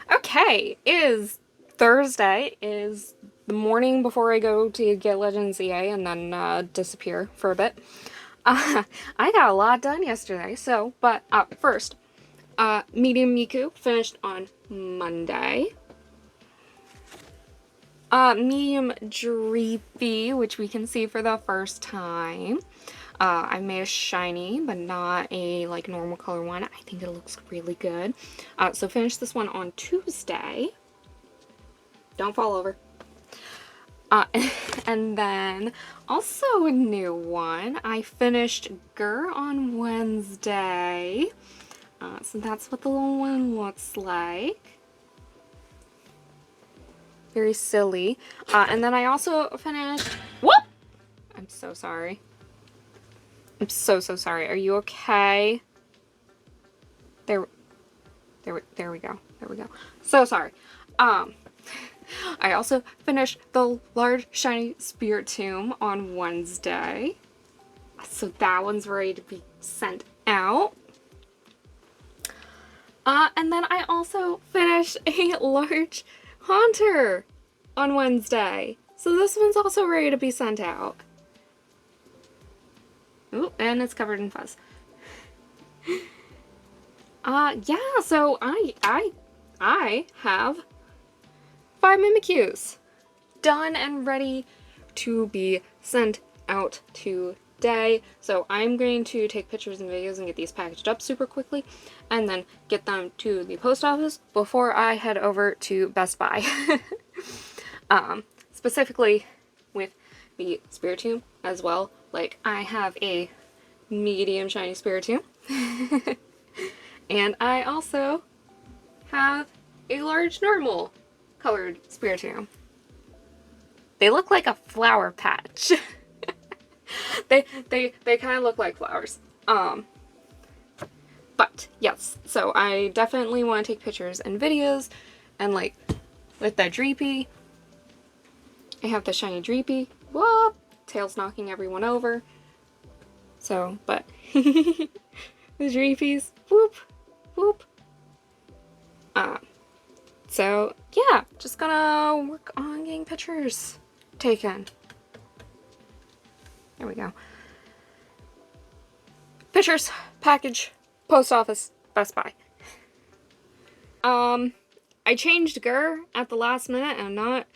Okay, it is Thursday. It is the morning before I go to get Legends EA and then disappear for a bit. Uh, I got a lot done yesterday, but first, Medium Miku finished on Monday. Medium Dreepy, which we can see for the first time. I made a shiny, but not a like normal color one. I think it looks really good. So finished this one on Tuesday. Don't fall over. Uh, and then also a new one. I finished Gur on Wednesday. So that's what the little one looks like. Very silly. And then I also finished. Whoop! I'm so sorry. I'm so sorry. Are you okay? There we go. There we go. So sorry. I also finished the large shiny Spiritomb on Wednesday. So that one's ready to be sent out. And then I also finished a large Haunter on Wednesday. So this one's also ready to be sent out. Ooh, and it's covered in fuzz. Yeah, so I have 5 Mimikyus done and ready to be sent out today. So I'm going to take pictures and videos and get these packaged up super quickly and then get them to the post office before I head over to Best Buy. Specifically with the Spiritomb as well. Like, I have a medium shiny Spiritomb. And I also have a large normal colored Spiritomb. They look like a flower patch. they kind of look like flowers. But yes, so I definitely want to take pictures and videos, and like with that Dreepy, I have the shiny Dreepy. Whoop! Tail's knocking everyone over. So, but the Dreepies, whoop, whoop. So yeah, just gonna work on getting pictures taken. There we go. Pictures, package, post office, Best Buy. I changed Gur at the last minute, and I'm not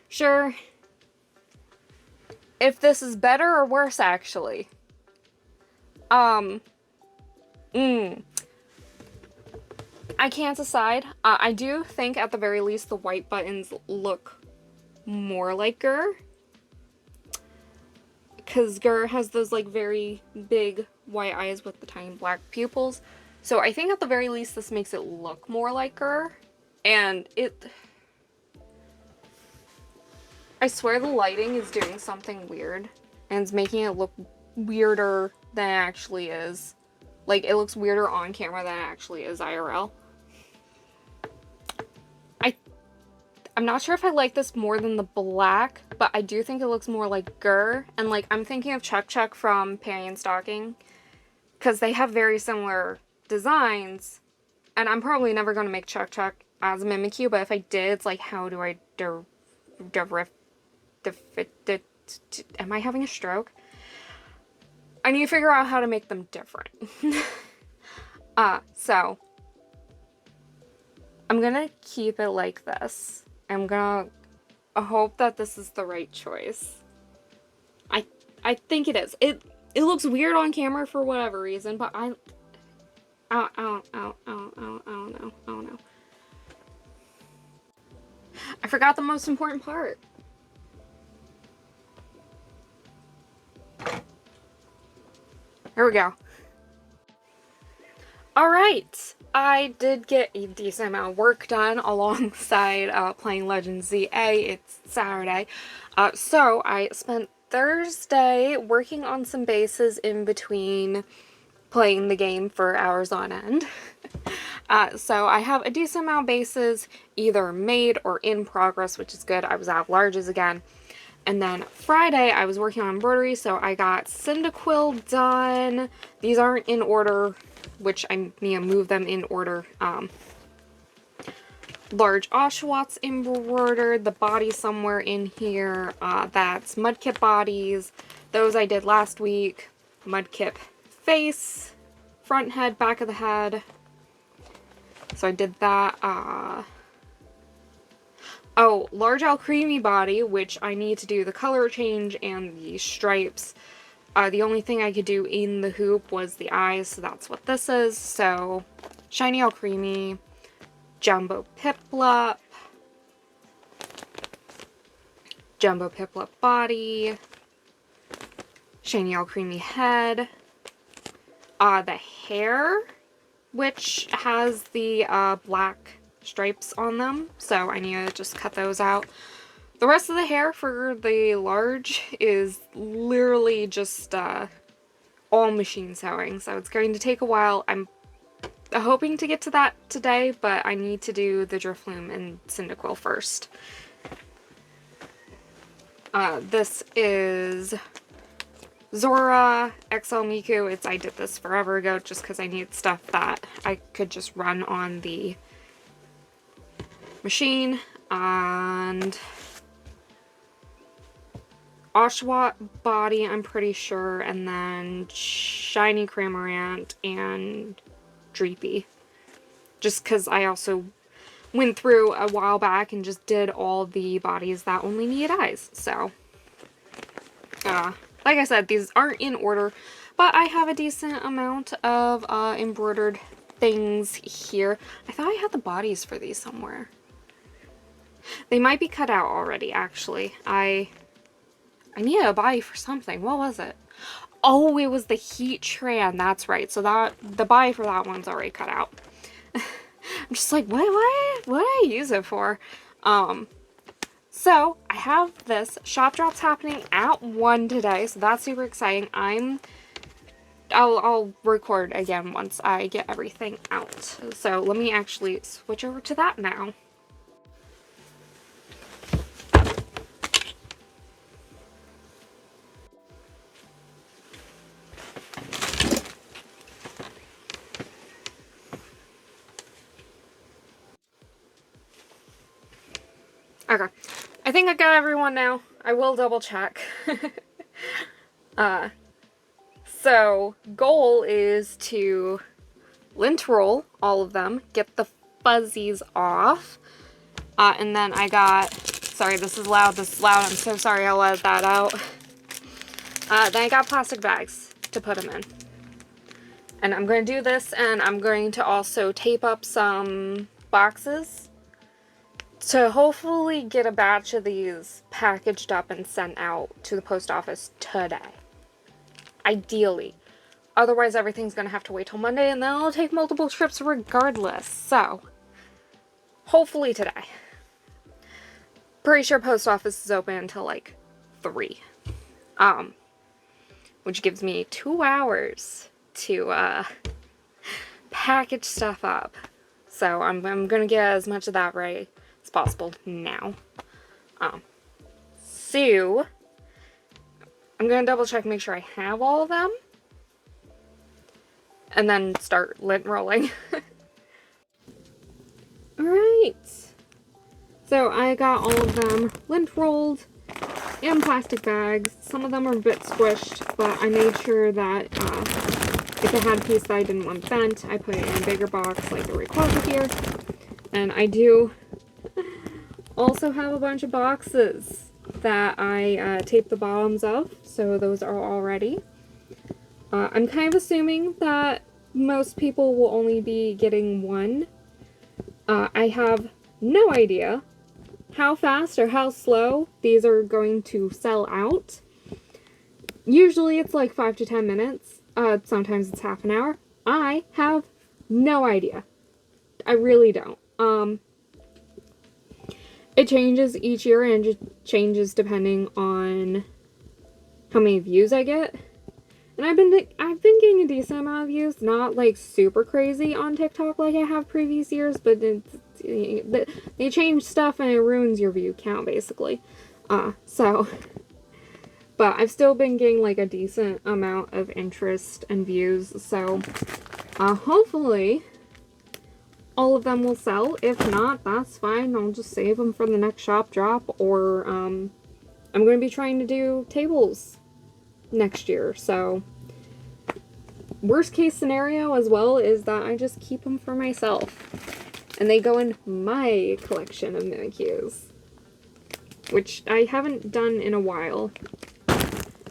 sure if this is better or worse, actually. I can't decide. I do think at the very least the white buttons look more like Gur. Because Gur has those like very big white eyes with the tiny black pupils. So I think at the very least this makes it look more like Gur. And I swear the lighting is doing something weird. And it's making it look weirder than it actually is. Like, it looks weirder on camera than it actually is IRL. I'm not sure if I like this more than the black, but I do think it looks more like Gur. And like, I'm thinking of Chuck Chuck from Panty and Stocking, because they have very similar designs. And I'm probably never going to make Chuck Chuck as a Mimikyu, but if I did, it's like, how do I am I having a stroke? I need to figure out how to make them different. So I'm gonna keep it like this. I'm gonna hope that this is the right choice. I think it is. It looks weird on camera for whatever reason, but I don't know. I forgot the most important part. Here we go. Alright, I did get a decent amount of work done alongside playing Legends ZA. It's Saturday. So I spent Thursday working on some bases in between playing the game for hours on end. So I have a decent amount of bases either made or in progress, which is good. I was out of larges again. And then Friday, I was working on embroidery, so I got Cyndaquil done. These aren't in order, which I need to move them in order. large Oshawotts embroidered, the body somewhere in here. That's Mudkip bodies. Those I did last week. Mudkip face, front head, back of the head. So I did that. Oh, large Alcremie body, which I need to do the color change and the stripes. The only thing I could do in the hoop was the eyes, so that's what this is. So, shiny Alcremie, Jumbo Piplup, Jumbo Piplup body, shiny Alcremie head, the hair, which has the black stripes on them, so I need to just cut those out. The rest of the hair for the large is literally just all machine sewing, so it's going to take a while. I'm hoping to get to that today, but I need to do the Drifloon and Cyndaquil first. This is Zora XL Miku. I did this forever ago just because I needed stuff that I could just run on the machine. And Oshawott body, I'm pretty sure, and then shiny Cramorant and Dreepy. Just because I also went through a while back and just did all the bodies that only need eyes. So, like I said, these aren't in order, but I have a decent amount of embroidered things here. I thought I had the bodies for these somewhere. They might be cut out already, actually. I needed a body for something. What was it? Oh, it was the Heatran. That's right. So the body for that one's already cut out. I'm just like, what did I use it for? So I have this. Shop drop's happening at 1 today, so that's super exciting. I'll record again once I get everything out. So let me actually switch over to that now. Okay, I think I got everyone now. I will double check. So, goal is to lint roll all of them, get the fuzzies off, and then I got, sorry this is loud, I'm so sorry, I'll let that out. Then I got plastic bags to put them in. And I'm going to do this, and I'm going to also tape up some boxes to hopefully get a batch of these packaged up and sent out to the post office today. Ideally. Otherwise, everything's going to have to wait till Monday, and then I'll take multiple trips regardless. So, hopefully today. Pretty sure post office is open until like 3. Which gives me 2 hours to package stuff up. So I'm going to get as much of that right as possible now. So I'm going to double check, make sure I have all of them, and then start lint rolling. Alright. So I got all of them lint rolled in plastic bags. Some of them are a bit squished, but I made sure that if I had a piece that I didn't want bent, I put it in a bigger box like the Rayquaza here. And I do also have a bunch of boxes that I taped the bottoms of, so those are all ready. I'm kind of assuming that most people will only be getting one. I have no idea how fast or how slow these are going to sell out. Usually it's like 5 to 10 minutes. Sometimes it's half an hour. I have no idea. I really don't. It changes each year and it changes depending on how many views I get. And I've been getting a decent amount of views, not like super crazy on TikTok like I have previous years, but they change stuff and it ruins your view count basically. But I've still been getting like a decent amount of interest and views, so hopefully all of them will sell. If not, that's fine. I'll just save them for the next shop drop, or I'm going to be trying to do tables next year. So worst case scenario as well is that I just keep them for myself and they go in my collection of Mimikyus, which I haven't done in a while.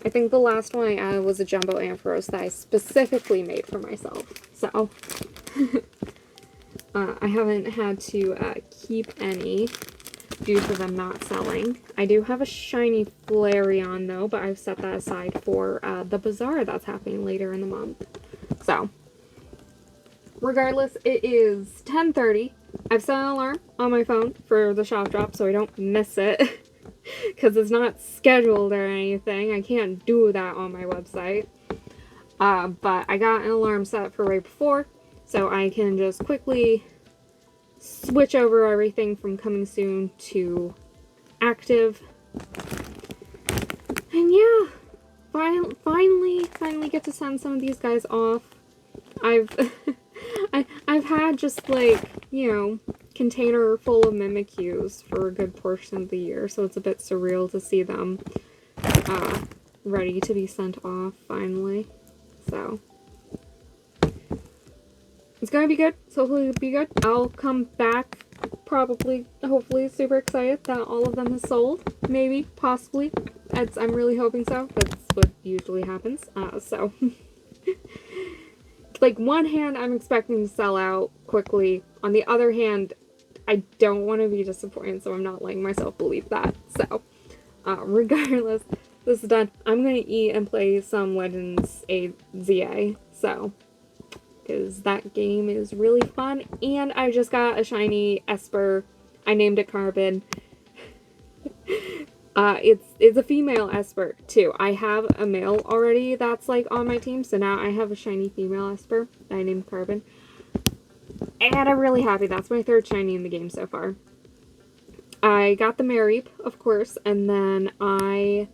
I think the last one I added was a Jumbo Ampharos that I specifically made for myself. So I haven't had to keep any due to them not selling. I do have a shiny Flareon though, but I've set that aside for the bazaar that's happening later in the month. So regardless, it is 10:30. I've set an alarm on my phone for the shop drop so I don't miss it. Because it's not scheduled or anything. I can't do that on my website. But I got an alarm set for right before, so I can just quickly switch over everything from coming soon to active. And yeah, finally get to send some of these guys off. I've had just like, you know, container full of Mimikyus for a good portion of the year, so it's a bit surreal to see them ready to be sent off finally. So it's gonna be good. So hopefully it'll be good. I'll come back probably, hopefully, super excited that all of them have sold. Maybe, possibly. I'm really hoping so. That's what usually happens. So like, one hand, I'm expecting to sell out quickly. On the other hand, I don't want to be disappointed, so I'm not letting myself believe that. So, regardless, this is done. I'm going to eat and play some Legends ZA, so, because that game is really fun. And I just got a shiny Esper. I named it Carbon. It's a female Esper, too. I have a male already that's, like, on my team, so now I have a shiny female Esper that I named Carbon. And I'm really happy. That's my third shiny in the game so far. I got the Mareep, of course, and then I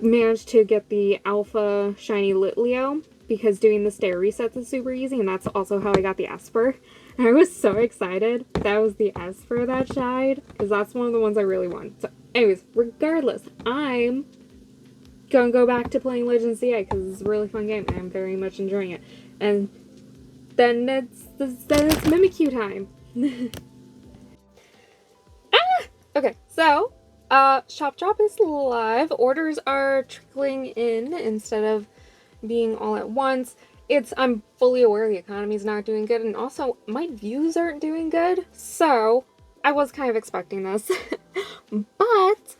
managed to get the Alpha Shiny Litleo, because doing the stair resets is super easy, and that's also how I got the Esper. And I was so excited that was the Esper that shined, because that's one of the ones I really want. So, anyways, regardless, I'm gonna go back to playing Legends ZA, because it's a really fun game, and I'm very much enjoying it. And then it's Mimikyu time. Okay, so, Shop Drop is live. Orders are trickling in instead of being all at once. I'm fully aware the economy's not doing good, and also my views aren't doing good, so I was kind of expecting this. But,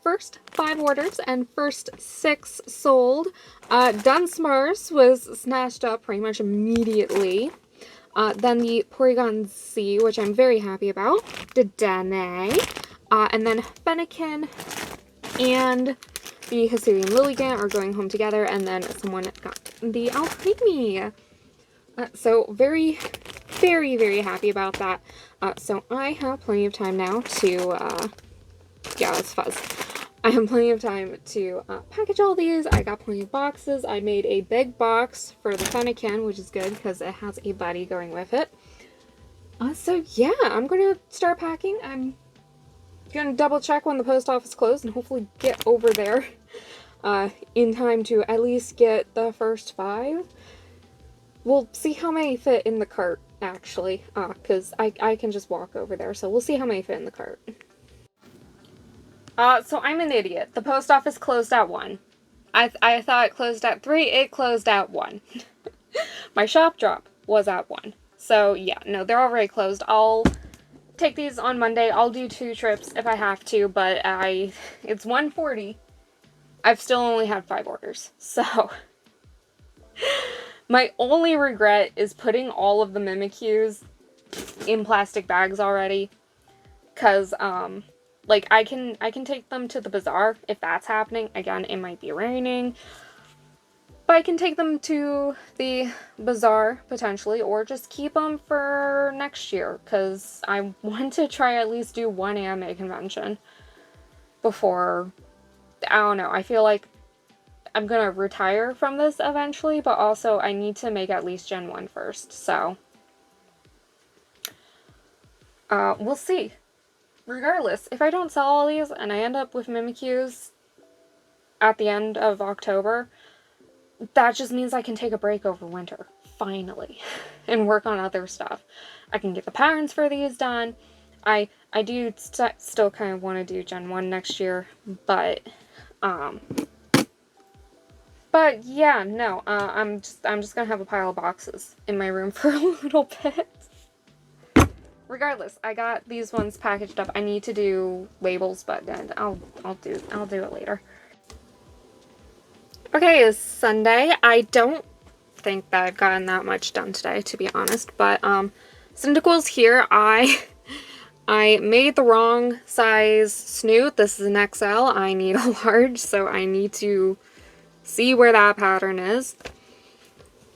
first 5 orders and first 6 sold. Dunsparce was snatched up pretty much immediately. Then the Porygon Z, which I'm very happy about. Dedenne. And then Fennekin and the Hisuian Lilligant are going home together, and then someone got the Alcremie. So very, very happy about that. So I have plenty of time now to, yeah, that's fuzz. I have plenty of time to package all these. I got plenty of boxes. I made a big box for the Fennekin, which is good because it has a buddy going with it. So yeah, I'm going to start packing. I'm going to double check when the post office closed and hopefully get over there in time to at least get the first 5. We'll see how many fit in the cart, actually, because I can just walk over there, so we'll see how many fit in the cart. So I'm an idiot. The post office closed at 1. I thought it closed at 3. It closed at 1. My shop drop was at 1. So yeah, no, they're already closed. I'll take these on Monday. I'll do 2 trips if I have to, but it's 1:40. I've still only had 5 orders, so my only regret is putting all of the Mimikyus in plastic bags already, because like, I can take them to the bazaar if that's happening. Again, it might be raining, but I can take them to the bazaar potentially, or just keep them for next year, because I want to try at least do one anime convention before, I don't know, I feel like I'm gonna retire from this eventually, but also I need to make at least Gen 1 first, so we'll see. Regardless, if I don't sell all these and I end up with Mimikyus at the end of October, that just means I can take a break over winter, finally, and work on other stuff. I can get the patterns for these done. I do still kind of want to do Gen 1 next year, but yeah, no, I'm just gonna have a pile of boxes in my room for a little bit. Regardless, I got these ones packaged up. I need to do labels, but I'll do it later. Okay, it's Sunday. I don't think that I've gotten that much done today, to be honest, but Cyndaquil's here. I made the wrong size snoot. This is an XL. I need a large, so I need to see where that pattern is.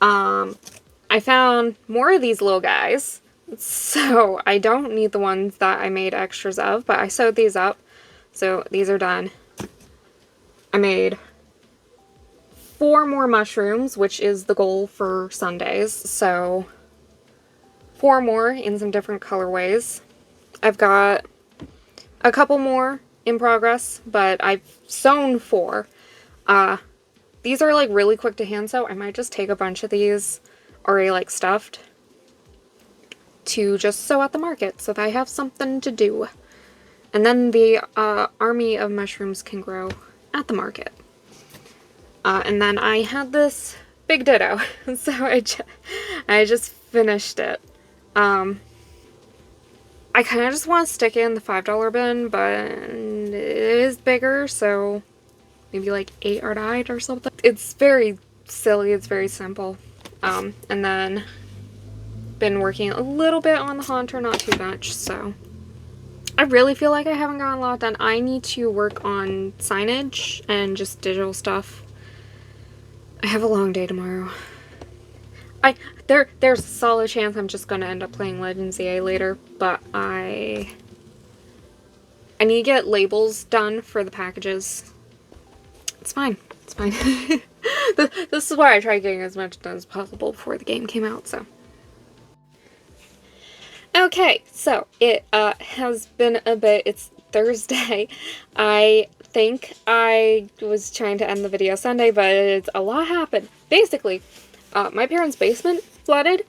I found more of these little guys, so I don't need the ones that I made extras of, but I sewed these up, so these are done. I made 4 more mushrooms, which is the goal for Sundays, so 4 more in some different colorways. I've got a couple more in progress, but I've sewn 4. These are like really quick to hand sew. I might just take a bunch of these already like stuffed to just sew at the market so that I have something to do. And then the army of mushrooms can grow at the market. And then I had this big ditto, so I just finished it. I kind of just want to stick it in the $5 bin, but it is bigger, so maybe like 8 are dyed or something. It's very silly, it's very simple. And then been working a little bit on the Haunter, not too much, so I really feel like I haven't gotten a lot done. I need to work on signage and just digital stuff. I have a long day tomorrow. There's a solid chance I'm just gonna end up playing Legends ZA later, but I need to get labels done for the packages. It's fine. It's fine. This is why I tried getting as much done as possible before the game came out, so. Okay, so it has been a bit. It's Thursday. I think I was trying to end the video Sunday, but a lot happened. Basically, my parents' basement flooded,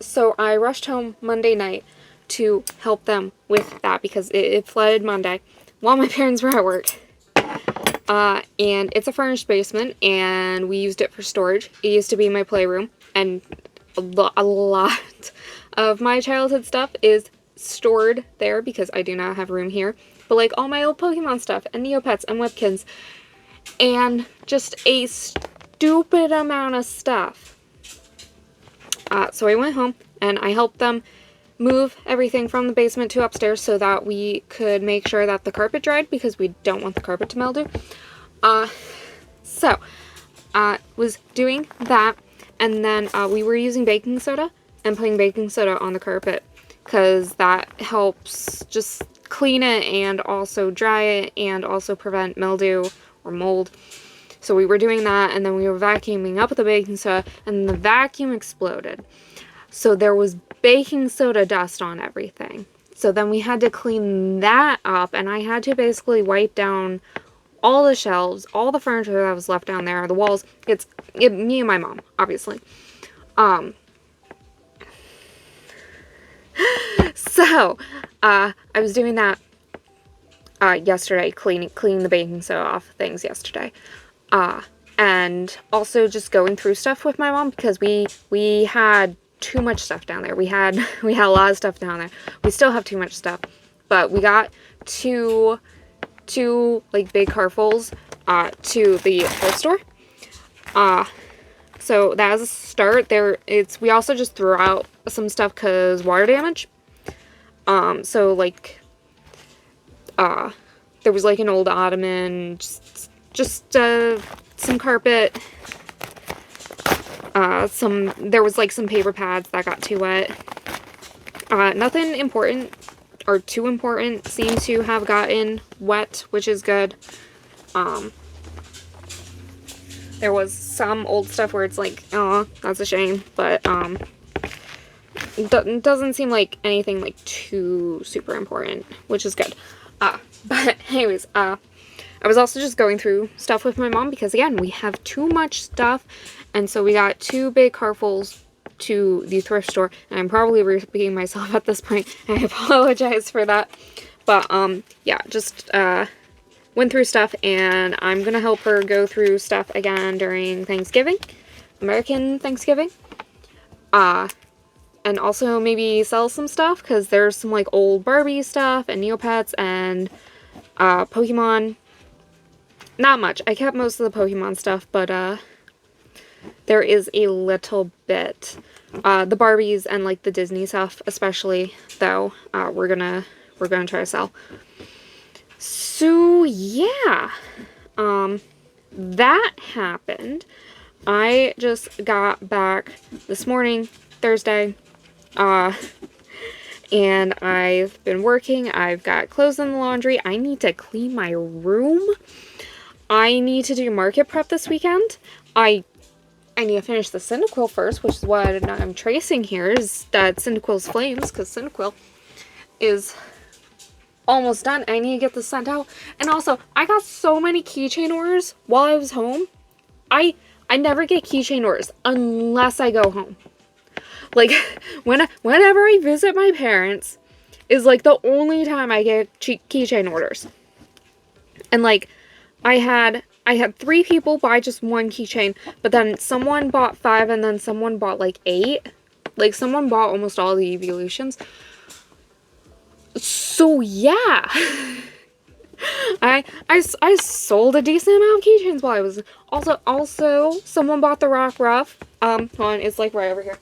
so I rushed home Monday night to help them with that because it flooded Monday while my parents were at work. And it's a furnished basement, and we used it for storage. It used to be my playroom, and a lot of my childhood stuff is stored there because I do not have room here. But like all my old Pokemon stuff and Neopets and Whipkins and just a stupid amount of stuff. So I went home and I helped them move everything from the basement to upstairs so that we could make sure that the carpet dried because we don't want the carpet to mildew. So was doing that, and then we were using baking soda and putting baking soda on the carpet because that helps just clean it and also dry it and also prevent mildew or mold. So we were doing that, and then we were vacuuming up the baking soda, and the vacuum exploded. So there was baking soda dust on everything. So then we had to clean that up, and I had to basically wipe down all the shelves, all the furniture that was left down there, the walls. Me and my mom, obviously. So, I was doing that yesterday, cleaning the baking soda off things yesterday. And also just going through stuff with my mom because we had too much stuff down there. We had a lot of stuff down there. We still have too much stuff, but we got two like big carfuls to the thrift store. So that was a start. We also just threw out some stuff because water damage. So like there was like an old ottoman, just some carpet, there was like some paper pads that got too wet. Nothing important or too important seemed to have gotten wet, which is good. There was some old stuff where it's like, oh, that's a shame, but doesn't seem like anything like too super important, which is good. But anyways, I was also just going through stuff with my mom because, again, we have too much stuff. And so we got 2 big carfuls to the thrift store. And I'm probably repeating myself at this point. I apologize for that. But, yeah, just went through stuff. And I'm going to help her go through stuff again during Thanksgiving. American Thanksgiving. And also maybe sell some stuff. Because there's some, like, old Barbie stuff and Neopets and Pokemon. Not much. I kept most of the Pokemon stuff, but there is a little bit. The Barbies and like the Disney stuff, especially, though, we're gonna try to sell. So yeah, that happened. I just got back this morning, Thursday, and I've been working. I've got clothes in the laundry. I need to clean my room. I need to do market prep this weekend. I need to finish the Cyndaquil first, which is what I'm tracing here, is that Cyndaquil's Flames, because Cyndaquil is almost done. I need to get this sent out. And also, I got so many keychain orders while I was home. I never get keychain orders unless I go home. Like, whenever I visit my parents is, like, the only time I get keychain orders. And, like, I had 3 people buy just 1 keychain, but then someone bought 5 and then someone bought like 8. Like, someone bought almost all the evolutions. So yeah. I sold a decent amount of keychains while I was also someone bought the Rock Ruff. Hold on, it's like right over here.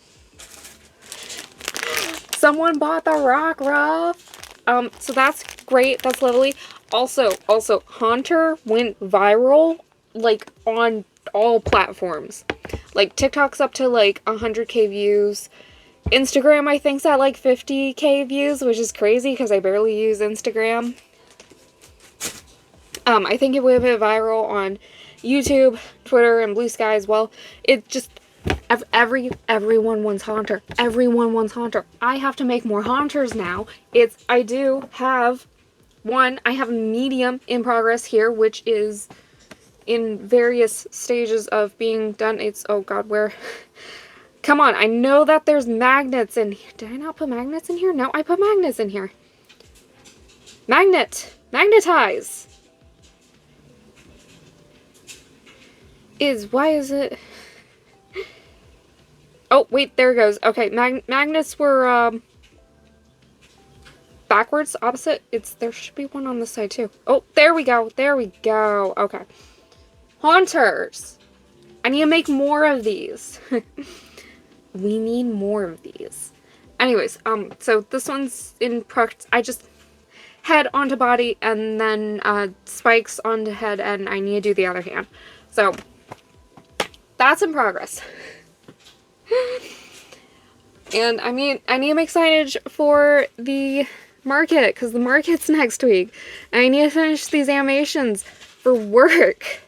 Someone bought the Rock Ruff. So that's great. That's lovely. Also, Haunter went viral, like, on all platforms. Like, TikTok's up to, like, 100k views. Instagram, I think's at, like, 50k views, which is crazy, because I barely use Instagram. I think it went viral on YouTube, Twitter, and Blue Sky as well. It just... Everyone wants Haunter. Everyone wants Haunter. I have to make more Haunters now. I do have... One, I have a medium in progress here, which is in various stages of being done. It's, oh god, where? Come on, I know that there's magnets in here. Did I not put magnets in here? No, I put magnets in here. Magnet! Magnetize! Why is it? Oh, wait, there it goes. Okay, magnets were, backwards, opposite. There should be one on this side too. Oh, there we go. There we go. Okay. Haunters. I need to make more of these. We need more of these. Anyways, so this one's in I just head onto body and then spikes onto head, and I need to do the other hand. So that's in progress. And I need to make signage for the market, because the market's next week. I need to finish these animations for work.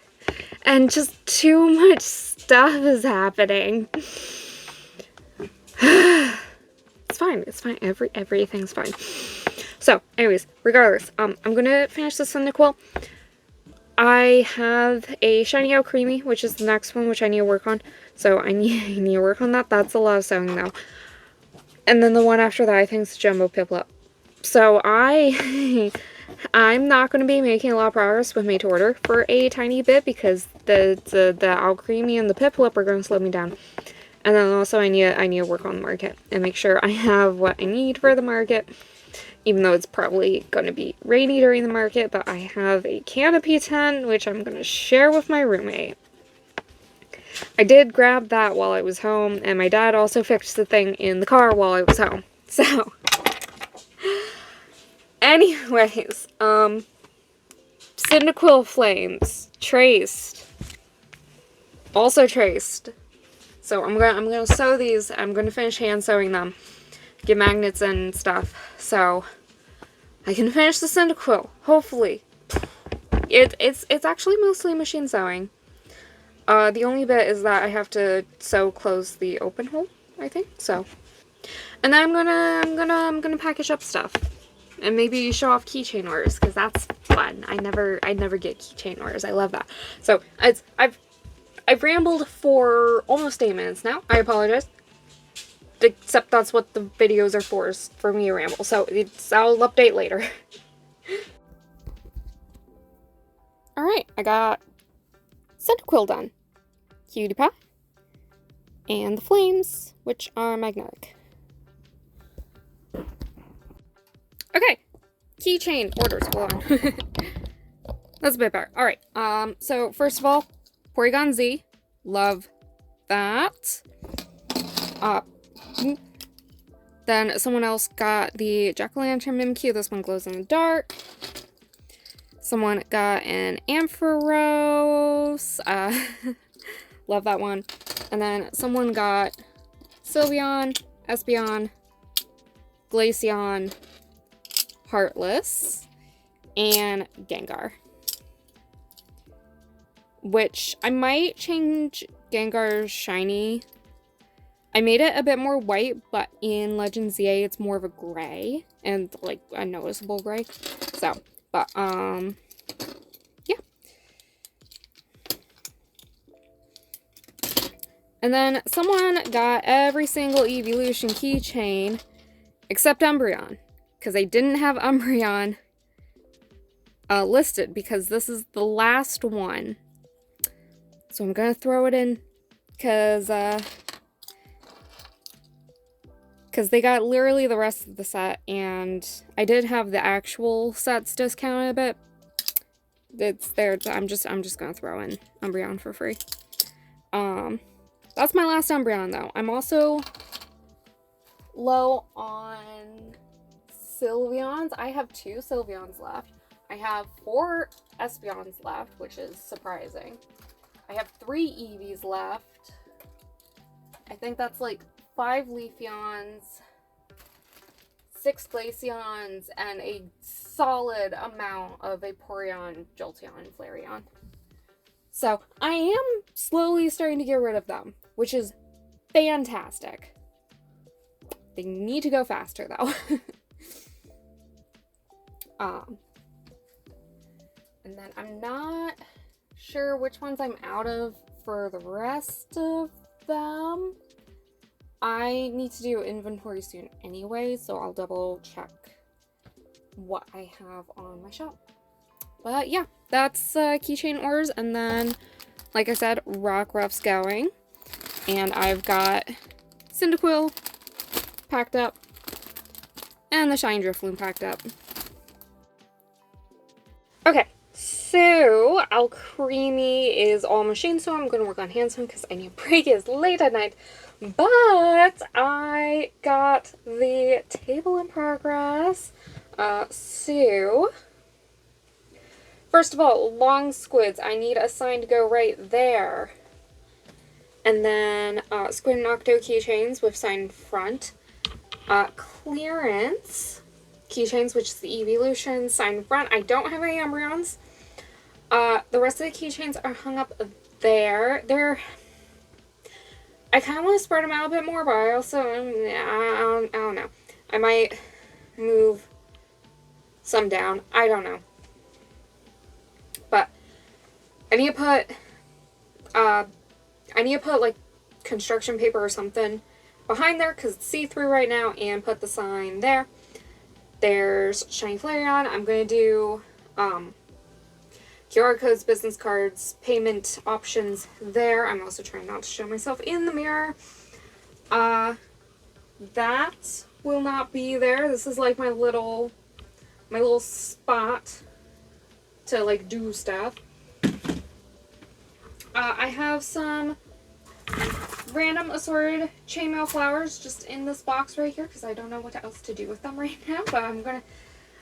And just too much stuff is happening. It's fine. It's fine. Everything's fine. So, anyways, regardless, I'm gonna finish this Cyndaquil. I have a Shiny Alcremie, which is the next one, which I need to work on. So I need to work on that. That's a lot of sewing, though. And then the one after that, I think, is Jumbo Piplup. So I'm not going to be making a lot of progress with Made to Order for a tiny bit, because the Alcremie and the Piplup are going to slow me down. And then also I need to work on the market and make sure I have what I need for the market, even though it's probably going to be rainy during the market. But I have a canopy tent, which I'm going to share with my roommate. I did grab that while I was home, and my dad also fixed the thing in the car while I was home. So, anyways, Cyndaquil Flames, traced. Also traced. So I'm gonna sew these. I'm gonna finish hand sewing them, get magnets and stuff, so I can finish the Cyndaquil. Hopefully, it's actually mostly machine sewing. The only bit is that I have to close the open hole, I think. So, And then I'm gonna package up stuff. And maybe show off keychain orders, because that's fun. I never get keychain orders. I love that. So I've rambled for almost 8 minutes now. I apologize. Except that's what the videos are for, is for me to ramble. So I'll update later. Alright, I got Cyndaquil done. Cutie Pie. And the flames, which are magnetic. Okay, keychain orders. Hold on. That's a bit better. Alright, so first of all, Porygon Z. Love that. Then someone else got the Jack-o'-lantern Mimikyu. This one glows in the dark. Someone got an Ampharos. Love that one. And then someone got Sylveon, Espeon, Glaceon, Heartless, and Gengar. Which I might change Gengar's shiny. I made it a bit more white, but in Legends ZA it's more of a gray, and like a noticeable gray. So, but yeah. And then someone got every single Evolution keychain except Umbreon, because they didn't have Umbreon listed, because this is the last one. So I'm gonna throw it in, because they got literally the rest of the set, and I did have the actual sets discounted a bit. It's there. I'm just gonna throw in Umbreon for free. That's my last Umbreon though. I'm also low on Sylveons. I have 2 Sylveons left. I have 4 Espeons left, which is surprising. I have 3 Eevees left. I think that's like 5 Leafeons, 6 Glaceons, and a solid amount of Vaporeon, Jolteon, and Flareon. So I am slowly starting to get rid of them, which is fantastic. They need to go faster though. And then I'm not sure which ones I'm out of for the rest of them. I need to do inventory soon anyway, so I'll double check what I have on my shop. But yeah, that's keychain orders, and then, like I said, Rockruff's going. And I've got Cyndaquil packed up, and the Shiny Drifloon packed up. Okay, so Alcremie is all machine, so I'm going to work on hand sewn because I need a break. It's late at night. But I got the table in progress. So, first of all, long squids. I need a sign to go right there. And then Squid and Octo keychains with sign in front. Clearance keychains, which is the Evolution, sign in front. I don't have any Umbreons. The rest of the keychains are hung up there. I kind of want to spread them out a bit more, but I also, I don't know. I might move some down. I don't know. But I need to put like construction paper or something behind there because it's see-through right now, and put the sign there. There's Shiny Flareon. I'm going to do QR codes, business cards, payment options there. I'm also trying not to show myself in the mirror. That will not be there. This is like my little spot to like do stuff. I have some random assorted chainmail flowers just in this box right here because I don't know what else to do with them right now, but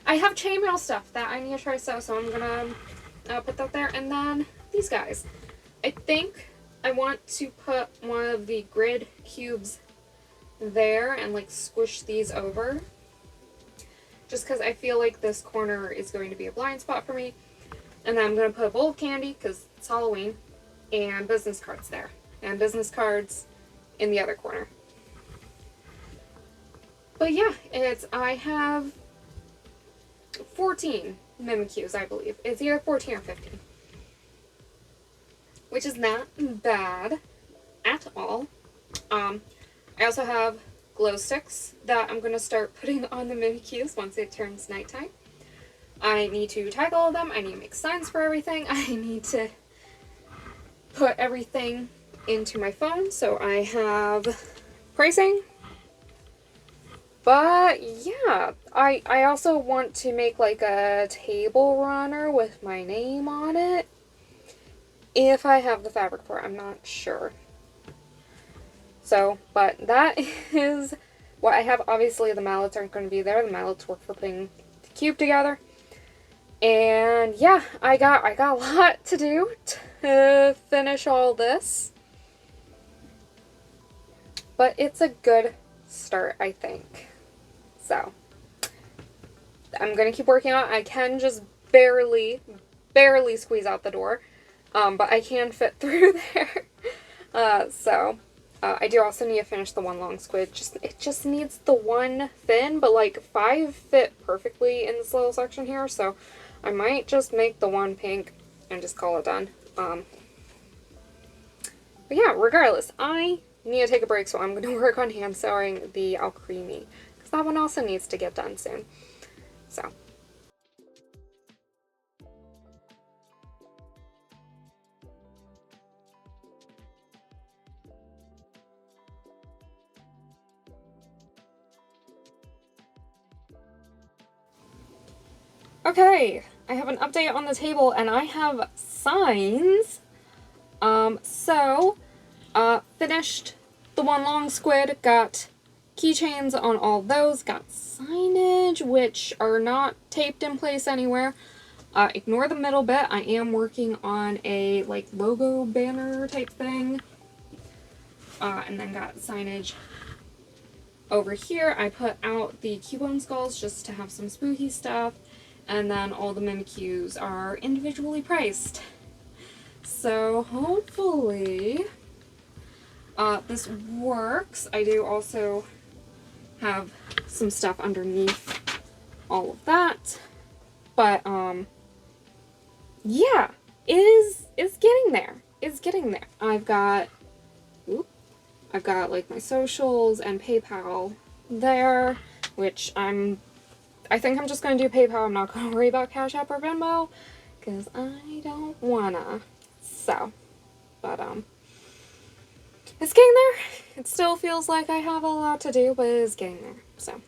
I have chainmail stuff that I need to try to sew, so I'm gonna put that there. And then these guys. I think I want to put one of the grid cubes there and like squish these over. Just because I feel like this corner is going to be a blind spot for me. And then I'm going to put a bowl of candy because it's Halloween, and business cards there. And business cards in the other corner. But yeah, I have 14 Mimikyus, I believe. It's either 14 or 15. Which is not bad at all. I also have glow sticks that I'm going to start putting on the Mimikyus once it turns nighttime. I need to tag all of them. I need to make signs for everything. I need to put everything into my phone. So I have pricing. But yeah, I also want to make like a table runner with my name on it. If I have the fabric for it, I'm not sure. So, but that is what I have. Obviously the mallets aren't going to be there. The mallets work for putting the cube together. And yeah, I got a lot to do to finish all this. But it's a good start, I think. So, I'm going to keep working on it. I can just barely squeeze out the door. But I can fit through there. I do also need to finish the one long squid. It just needs the one fin, but like 5 fit perfectly in this little section here, so I might just make the one pink and just call it done. But yeah, regardless, I need to take a break, so I'm going to work on hand sewing the Alcremie, because that one also needs to get done soon. So. Okay, I have an update on the table, and I have signs. Finished the one long squid, got keychains on all those, got signage, which are not taped in place anywhere. Ignore the middle bit. I am working on a, like, logo banner type thing. And then got signage over here. I put out the Cubone skulls just to have some spooky stuff. And then all the Mimikyus are individually priced. So hopefully this works. I do also have some stuff underneath all of that. But yeah, it's getting there. It's getting there. I've got like my socials and PayPal there, which I think I'm just going to do PayPal. I'm not going to worry about Cash App or Venmo, because I don't wanna. So, but, it's getting there. It still feels like I have a lot to do, but it's getting there, so.